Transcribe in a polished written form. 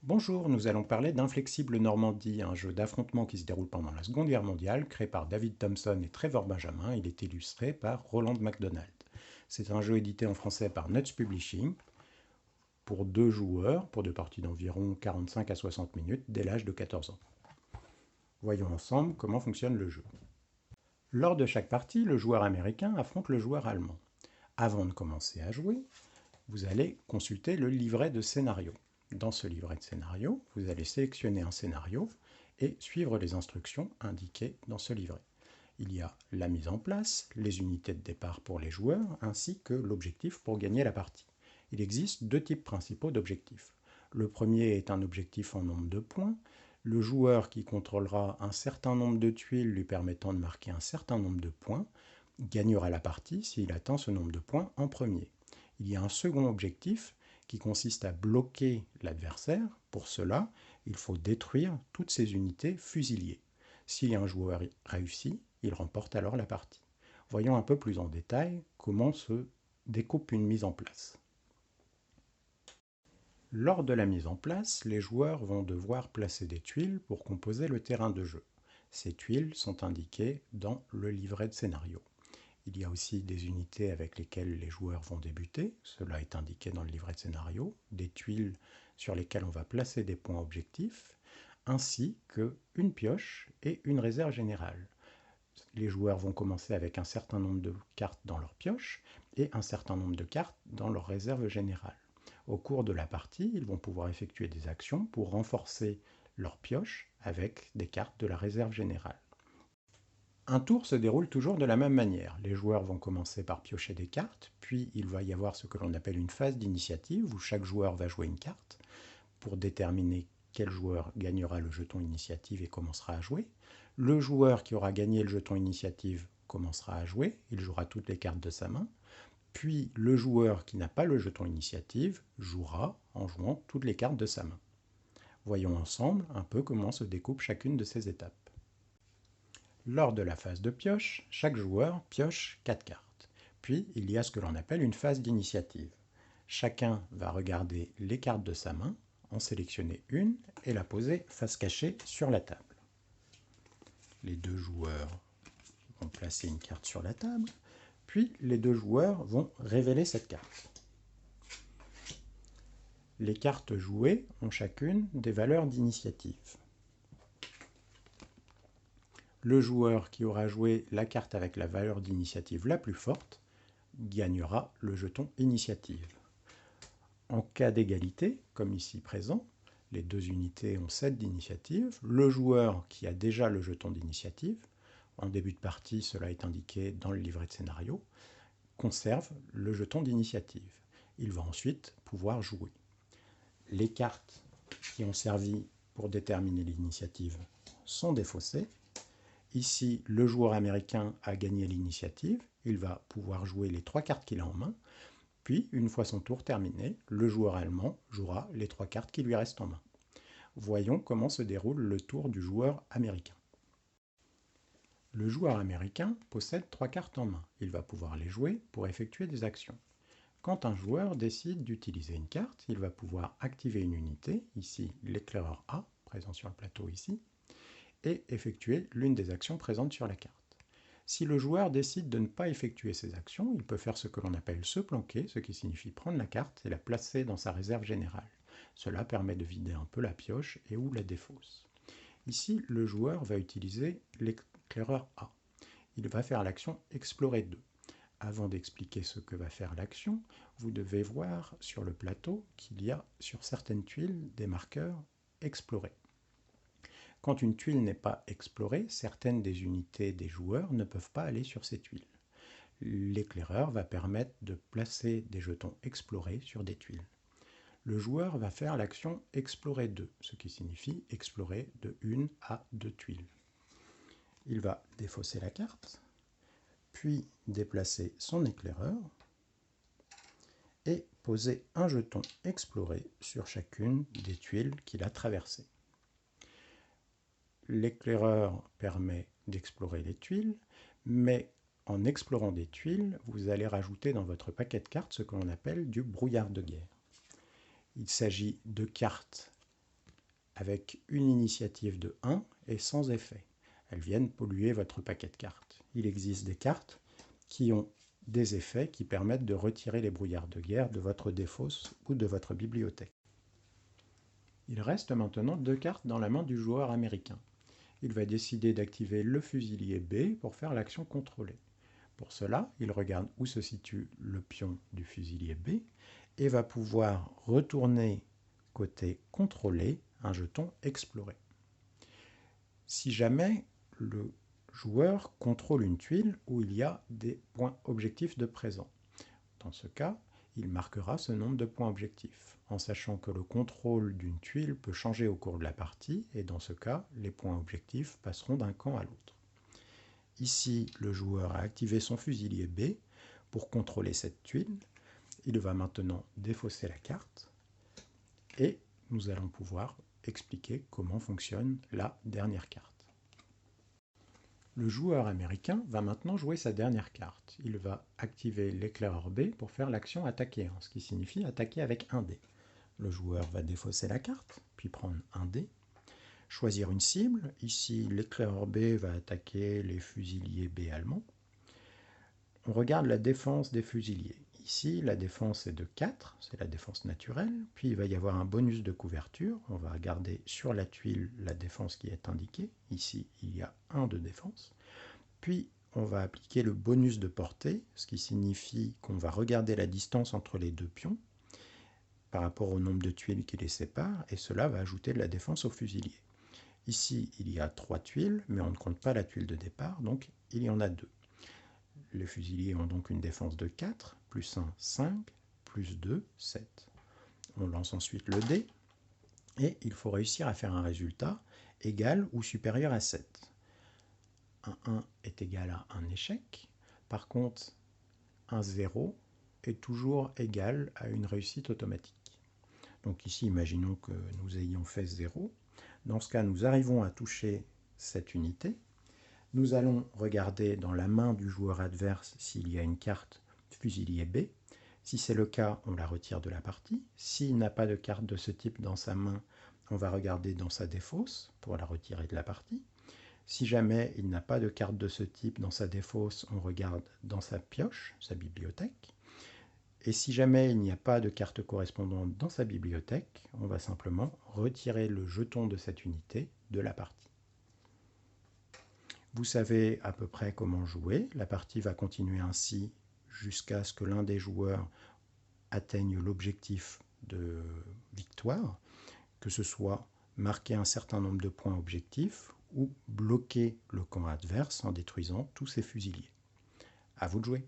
Bonjour, nous allons parler d'Inflexible Normandie, un jeu d'affrontement qui se déroule pendant la Seconde Guerre mondiale, créé par David Thompson et Trevor Benjamin. Il est illustré par Roland MacDonald. C'est un jeu édité en français par Nuts Publishing pour 2 joueurs, pour 2 parties d'environ 45 à 60 minutes, dès l'âge de 14 ans. Voyons ensemble comment fonctionne le jeu. Lors de chaque partie, le joueur américain affronte le joueur allemand. Avant de commencer à jouer, vous allez consulter le livret de scénario. Dans ce livret de scénario, vous allez sélectionner un scénario et suivre les instructions indiquées dans ce livret. Il y a la mise en place, les unités de départ pour les joueurs, ainsi que l'objectif pour gagner la partie. Il existe 2 types principaux d'objectifs. Le premier est un objectif en nombre de points. Le joueur qui contrôlera un certain nombre de tuiles lui permettant de marquer un certain nombre de points gagnera la partie s'il atteint ce nombre de points en premier. Il y a un second objectif qui consiste à bloquer l'adversaire. Pour cela, il faut détruire toutes ces unités fusiliers. Si un joueur réussit, il remporte alors la partie. Voyons un peu plus en détail comment se découpe une mise en place. Lors de la mise en place, les joueurs vont devoir placer des tuiles pour composer le terrain de jeu. Ces tuiles sont indiquées dans le livret de scénario. Il y a aussi des unités avec lesquelles les joueurs vont débuter, cela est indiqué dans le livret de scénario, des tuiles sur lesquelles on va placer des points objectifs, ainsi qu'une pioche et une réserve générale. Les joueurs vont commencer avec un certain nombre de cartes dans leur pioche et un certain nombre de cartes dans leur réserve générale. Au cours de la partie, ils vont pouvoir effectuer des actions pour renforcer leur pioche avec des cartes de la réserve générale. Un tour se déroule toujours de la même manière. Les joueurs vont commencer par piocher des cartes, puis il va y avoir ce que l'on appelle une phase d'initiative où chaque joueur va jouer une carte pour déterminer quel joueur gagnera le jeton initiative et commencera à jouer. Le joueur qui aura gagné le jeton initiative commencera à jouer, il jouera toutes les cartes de sa main. Puis le joueur qui n'a pas le jeton initiative jouera en jouant toutes les cartes de sa main. Voyons ensemble un peu comment se découpe chacune de ces étapes. Lors de la phase de pioche, chaque joueur pioche 4 cartes. Puis il y a ce que l'on appelle une phase d'initiative. Chacun va regarder les cartes de sa main, en sélectionner une et la poser face cachée sur la table. Les 2 joueurs vont placer une carte sur la table, puis les 2 joueurs vont révéler cette carte. Les cartes jouées ont chacune des valeurs d'initiative. Le joueur qui aura joué la carte avec la valeur d'initiative la plus forte gagnera le jeton initiative. En cas d'égalité, comme ici présent, les 2 unités ont 7 d'initiative. Le joueur qui a déjà le jeton d'initiative, en début de partie, cela est indiqué dans le livret de scénario, conserve le jeton d'initiative. Il va ensuite pouvoir jouer. Les cartes qui ont servi pour déterminer l'initiative sont défaussées. Ici, le joueur américain a gagné l'initiative. Il va pouvoir jouer les 3 cartes qu'il a en main. Puis, une fois son tour terminé, le joueur allemand jouera les 3 cartes qui lui restent en main. Voyons comment se déroule le tour du joueur américain. Le joueur américain possède 3 cartes en main. Il va pouvoir les jouer pour effectuer des actions. Quand un joueur décide d'utiliser une carte, il va pouvoir activer une unité, ici l'éclaireur A, présent sur le plateau ici, et effectuer l'une des actions présentes sur la carte. Si le joueur décide de ne pas effectuer ces actions, il peut faire ce que l'on appelle se planquer, ce qui signifie prendre la carte et la placer dans sa réserve générale. Cela permet de vider un peu la pioche et ou la défausse. Ici, le joueur va utiliser l'éclaireur A. Il va faire l'action Explorer 2. Avant d'expliquer ce que va faire l'action, vous devez voir sur le plateau qu'il y a sur certaines tuiles des marqueurs Explorer. Quand une tuile n'est pas explorée, certaines des unités des joueurs ne peuvent pas aller sur ces tuiles. L'éclaireur va permettre de placer des jetons explorés sur des tuiles. Le joueur va faire l'action Explorer 2, ce qui signifie explorer de 1 à 2 tuiles. Il va défausser la carte, puis déplacer son éclaireur et poser un jeton exploré sur chacune des tuiles qu'il a traversées. L'éclaireur permet d'explorer les tuiles, mais en explorant des tuiles, vous allez rajouter dans votre paquet de cartes ce que l'on appelle du brouillard de guerre. Il s'agit de cartes avec une initiative de 1 et sans effet. Elles viennent polluer votre paquet de cartes. Il existe des cartes qui ont des effets qui permettent de retirer les brouillards de guerre de votre défausse ou de votre bibliothèque. Il reste maintenant 2 cartes dans la main du joueur américain. Il va décider d'activer le fusilier B pour faire l'action contrôlée. Pour cela, il regarde où se situe le pion du fusilier B et va pouvoir retourner côté contrôlé un jeton exploré. Si jamais le joueur contrôle une tuile où il y a des points objectifs de présent, dans ce cas, il marquera ce nombre de points objectifs, en sachant que le contrôle d'une tuile peut changer au cours de la partie, et dans ce cas, les points objectifs passeront d'un camp à l'autre. Ici, le joueur a activé son fusilier B pour contrôler cette tuile. Il va maintenant défausser la carte, et nous allons pouvoir expliquer comment fonctionne la dernière carte. Le joueur américain va maintenant jouer sa dernière carte. Il va activer l'éclaireur B pour faire l'action attaquer 1, ce qui signifie attaquer avec un dé. Le joueur va défausser la carte, puis prendre un dé, choisir une cible. Ici, l'éclaireur B va attaquer les fusiliers B allemands. On regarde la défense des fusiliers. Ici, la défense est de 4, c'est la défense naturelle. Puis il va y avoir un bonus de couverture. On va regarder sur la tuile la défense qui est indiquée. Ici, il y a 1 de défense. Puis on va appliquer le bonus de portée, ce qui signifie qu'on va regarder la distance entre les deux pions par rapport au nombre de tuiles qui les séparent, et cela va ajouter de la défense au fusilier. Ici, il y a 3 tuiles, mais on ne compte pas la tuile de départ, donc il y en a 2. Les fusiliers ont donc une défense de 4, plus 1, 5, plus 2, 7. On lance ensuite le dé, et il faut réussir à faire un résultat égal ou supérieur à 7. Un 1 est égal à un échec. Par contre, un 0 est toujours égal à une réussite automatique. Donc ici, imaginons que nous ayons fait 0. Dans ce cas, nous arrivons à toucher cette unité. Nous allons regarder dans la main du joueur adverse s'il y a une carte fusilier B. Si c'est le cas, on la retire de la partie. S'il n'a pas de carte de ce type dans sa main, on va regarder dans sa défausse pour la retirer de la partie. Si jamais il n'a pas de carte de ce type dans sa défausse, on regarde dans sa pioche, sa bibliothèque. Et si jamais il n'y a pas de carte correspondante dans sa bibliothèque, on va simplement retirer le jeton de cette unité de la partie. Vous savez à peu près comment jouer. La partie va continuer ainsi jusqu'à ce que l'un des joueurs atteigne l'objectif de victoire, que ce soit marquer un certain nombre de points objectifs ou bloquer le camp adverse en détruisant tous ses fusiliers. À vous de jouer.